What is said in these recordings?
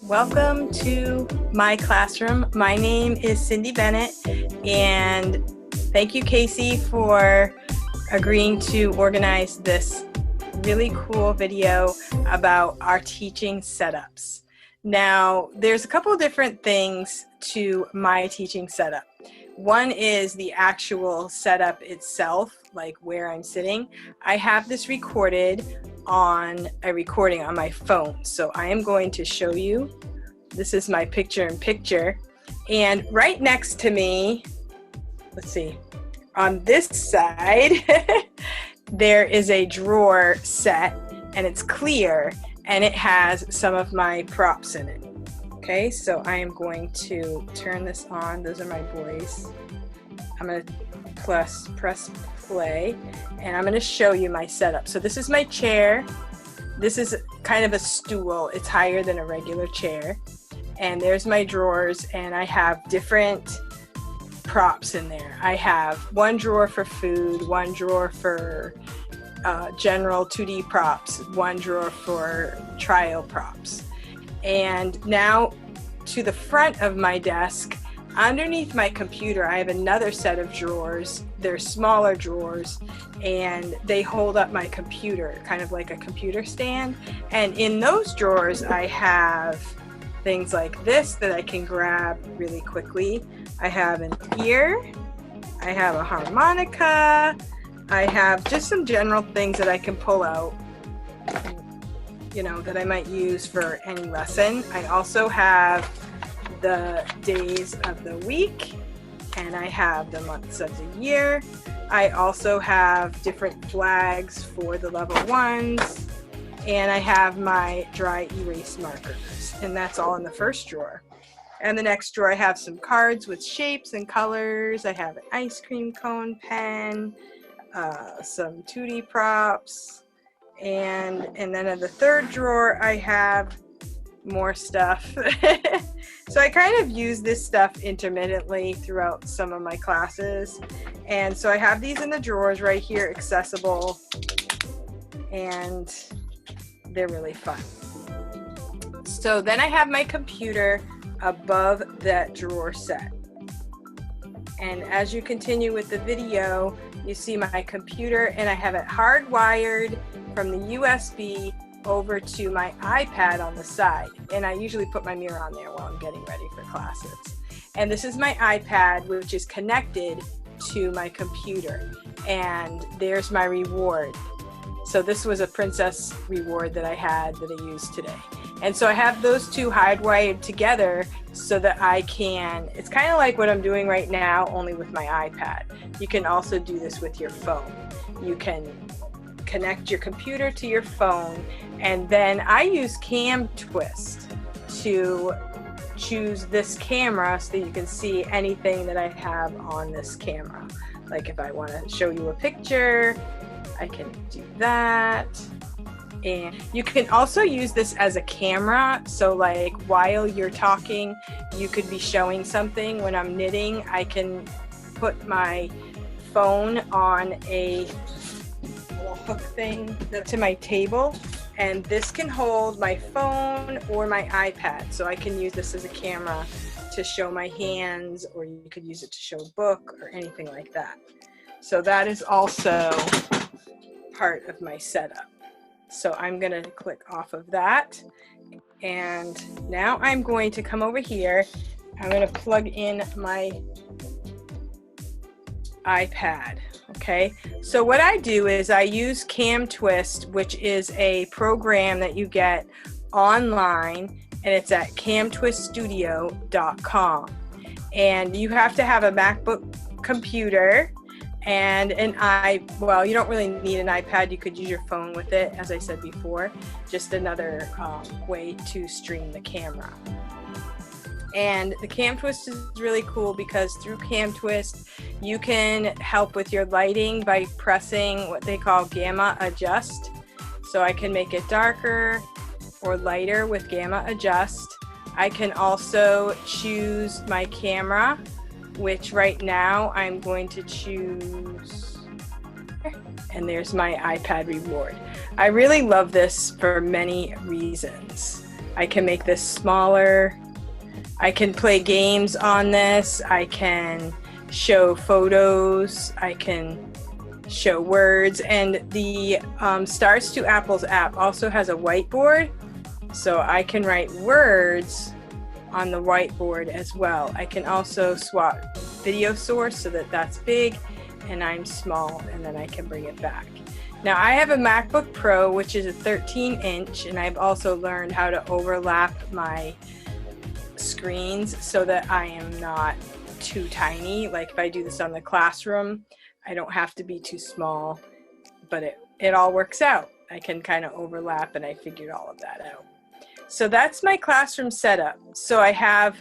Welcome to my classroom. My name is Cindy Bennett, and thank you, Kasie, for agreeing to organize this really cool video about our teaching setups. Now, there's a couple of different things to my teaching setup. One is the actual setup itself, like where I'm sitting. I have this recorded on a recording on my phone, so I am going to show you. This is my picture-in-picture, and right next to me, let's see, on this side there is a drawer set, and it's clear, and it has some of my props in it. Okay, so I am going to turn this on. Those are my boys. I'm going to press play, and I'm going to show you my setup. So this is my chair. This is kind of a stool. It's higher than a regular chair. And there's my drawers, and I have different props in there. I have one drawer for food, one drawer for general 2D props, one drawer for trial props. And now to the front of my desk, underneath my computer, I have another set of drawers. They're smaller drawers, and they hold up my computer, kind of like a computer stand. And in those drawers, I have things like this that I can grab really quickly. I have an ear, I have a harmonica, I have just some general things that I can pull out, you know, that I might use for any lesson. I also have the days of the week, and I have the months of the year. I also have different flags for the level 1s, and I have my dry erase markers, and that's all in the first drawer. And the next drawer, I have some cards with shapes and colors. I have an ice cream cone pen, some 2D props, and then in the third drawer, I have more stuff. So I kind of use this stuff intermittently throughout some of my classes. And so I have these in the drawers right here, accessible, and they're really fun. So then I have my computer above that drawer set. And as you continue with the video, you see my computer, and I have it hardwired from the USB over to my iPad on the side. And I usually put my mirror on there while I'm getting ready for classes. And this is my iPad, which is connected to my computer. And there's my reward. So this was a princess reward that I had that I used today. And so I have those two hardwired together so that I can, it's kind of like what I'm doing right now, only with my iPad. You can also do this with your phone. You can connect your computer to your phone, and then I use Cam Twist to choose this camera so that you can see anything that I have on this camera. Like if I want to show you a picture, I can do that. And you can also use this as a camera, so like while you're talking, you could be showing something. When I'm knitting, I can put my phone on a little hook thing to my table, and this can hold my phone or my iPad, so I can use this as a camera to show my hands, or you could use it to show a book or anything like that. So that is also part of my setup. So I'm going to click off of that, and now I'm going to come over here. I'm going to plug in my iPad. Okay, so what I do is I use Cam Twist, which is a program that you get online, and it's at camtwiststudio.com. And you have to have a MacBook computer and well, you don't really need an iPad. You could use your phone with it, as I said before, just another way to stream the camera. And the Cam Twist is really cool because through Cam Twist, you can help with your lighting by pressing what they call gamma adjust. So I can make it darker or lighter with gamma adjust. I can also choose my camera, which right now I'm going to choose, and there's my iPad reward. I really love this for many reasons. I can make this smaller. I can play games on this. I can show photos. I can show words. And the Stars to Apples app also has a whiteboard, so I can write words on the whiteboard as well. I can also swap video source so that that's big and I'm small, and then I can bring it back. Now I have a MacBook Pro, which is a 13-inch, and I've also learned how to overlap my screens so that I am not too tiny. Like if I do this on the classroom, I don't have to be too small, but it all works out. I can kind of overlap, and I figured all of that out. So that's my classroom setup. So I have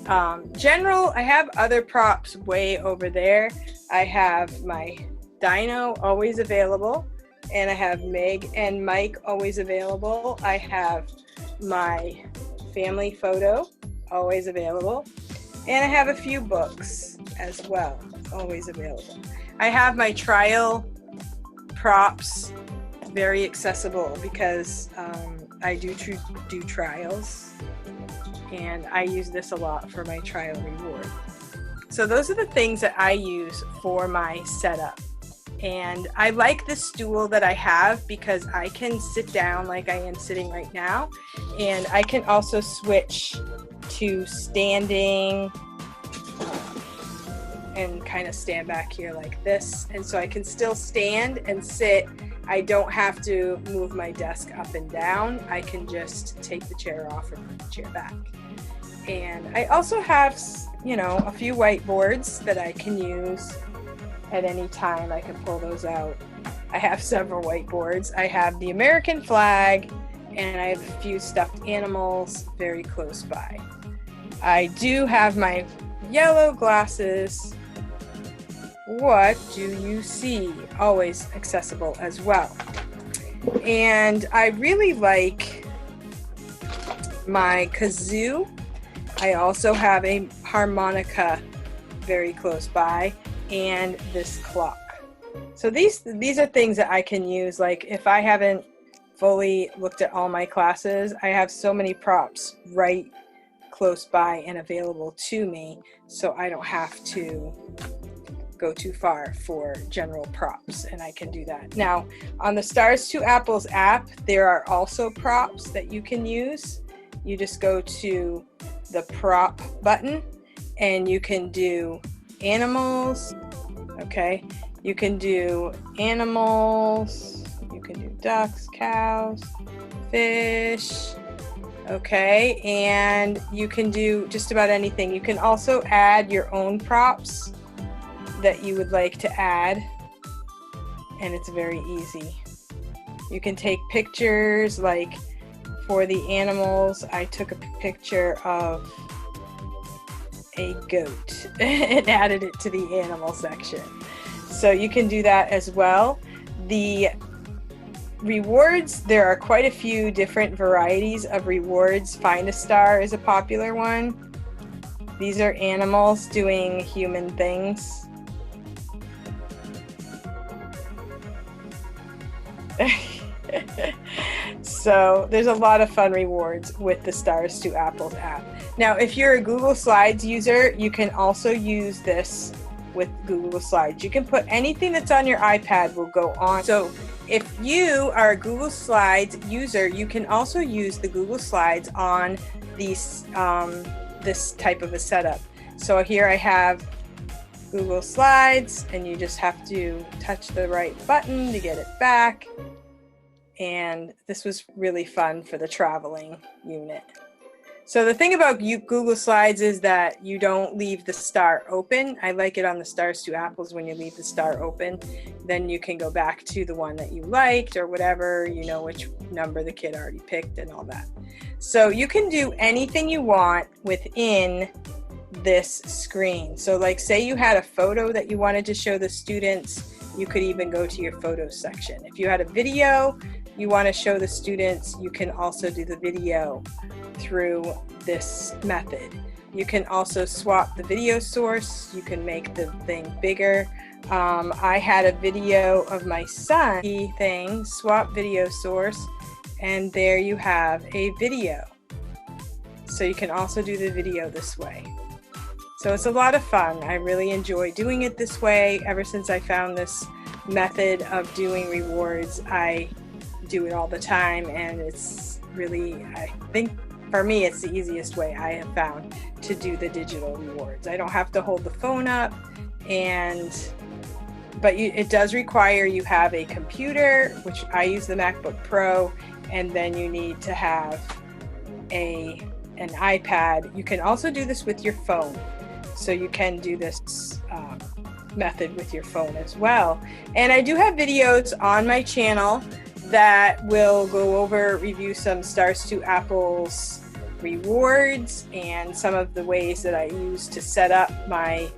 I have other props way over there. I have my Dino always available, and I have Meg and Mike always available. I have my family photo always available, and I have a few books as well always available. I have my trial props very accessible because I do trials, and I use this a lot for my trial reward. So those are the things that I use for my setup. And I like the stool that I have because I can sit down like I am sitting right now, and I can also switch to standing and kind of stand back here like this. And so I can still stand and sit. I don't have to move my desk up and down. I can just take the chair off and put the chair back. And I also have, you know, a few whiteboards that I can use at any time. I can pull those out. I have several whiteboards. I have the American flag, and I have a few stuffed animals very close by. I do have my yellow glasses. What do you see? Always accessible as well. And I really like my kazoo. I also have a harmonica very close by, and this clock. So these are things that I can use. Like if I haven't fully looked at all my classes, I have so many props right close by and available to me, so I don't have to go too far for general props, and I can do that. Now on the Stars to Apples app, there are also props that you can use. You just go to the prop button and you can do animals. Okay, you can do animals, you can do ducks, cows, fish. Okay, and you can do just about anything. You can also add your own props that you would like to add, and it's very easy. You can take pictures, like for the animals, I took a picture of a goat and added it to the animal section. So you can do that as well. The rewards, there are quite a few different varieties of rewards. Find a Star is a popular one. These are animals doing human things. So there's a lot of fun rewards with the Stars to Apples app. Now, if you're a Google Slides user, you can also use this with Google Slides. You can put anything that's on your iPad will go on. So if you are a Google Slides user, you can also use the Google Slides on these, this type of a setup. So here I have Google Slides, and you just have to touch the right button to get it back. And this was really fun for the traveling unit. So the thing about Google Slides is that you don't leave the star open. I like it on the Stars to Apples when you leave the star open. Then you can go back to the one that you liked or whatever, you know which number the kid already picked and all that. So you can do anything you want within this screen. So like say you had a photo that you wanted to show the students, you could even go to your photos section. If you had a video you want to show the students, you can also do the video through this method. You can also swap the video source. You can make the thing bigger. I had a video of my son thing, swap video source, and there you have a video. So you can also do the video this way. So it's a lot of fun. I really enjoy doing it this way. Ever since I found this method of doing rewards, I do it all the time, and it's really, I think for me, it's the easiest way I have found to do the digital rewards. I don't have to hold the phone up, but it does require you have a computer, which I use the Macbook Pro, and then you need to have an iPad. You can also do this with your phone. So you can do this method with your phone as well. And I do have videos on my channel that will go over, review some Stars to Apple's rewards and some of the ways that I use to set up my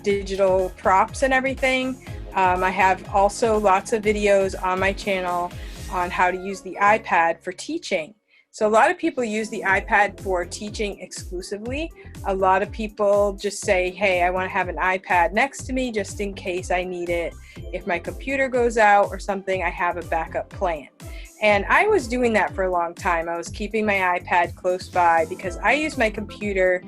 digital props and everything. I have also lots of videos on my channel on how to use the iPad for teaching. So a lot of people use the iPad for teaching exclusively. A lot of people just say, hey, I want to have an iPad next to me just in case I need it. If my computer goes out or something, I have a backup plan. And I was doing that for a long time. I was keeping my iPad close by because I use my computer.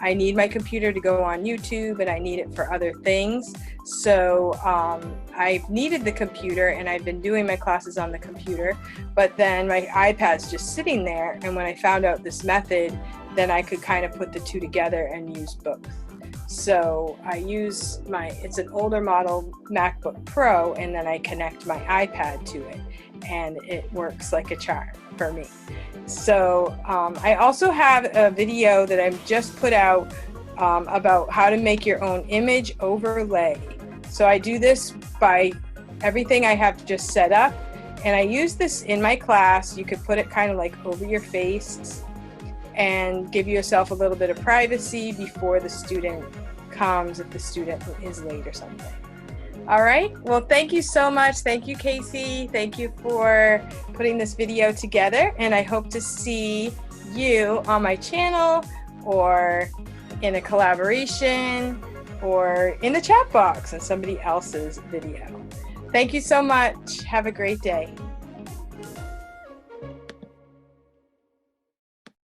I need my computer to go on YouTube, and I need it for other things. So I've needed the computer, and I've been doing my classes on the computer, but then my iPad's just sitting there. And when I found out this method, then I could kind of put the two together and use both. So I use it's an older model MacBook Pro, and then I connect my iPad to it, and it works like a charm for me. So I also have a video that I've just put out about how to make your own image overlay. So I do this by everything I have just set up, and I use this in my class. You could put it kind of like over your face and give yourself a little bit of privacy before the student comes, if the student is late or something. All right, well, thank you so much. Thank you, Kasie. Thank you for putting this video together, and I hope to see you on my channel or in a collaboration or in the chat box in somebody else's video. Thank you so much. Have a great day.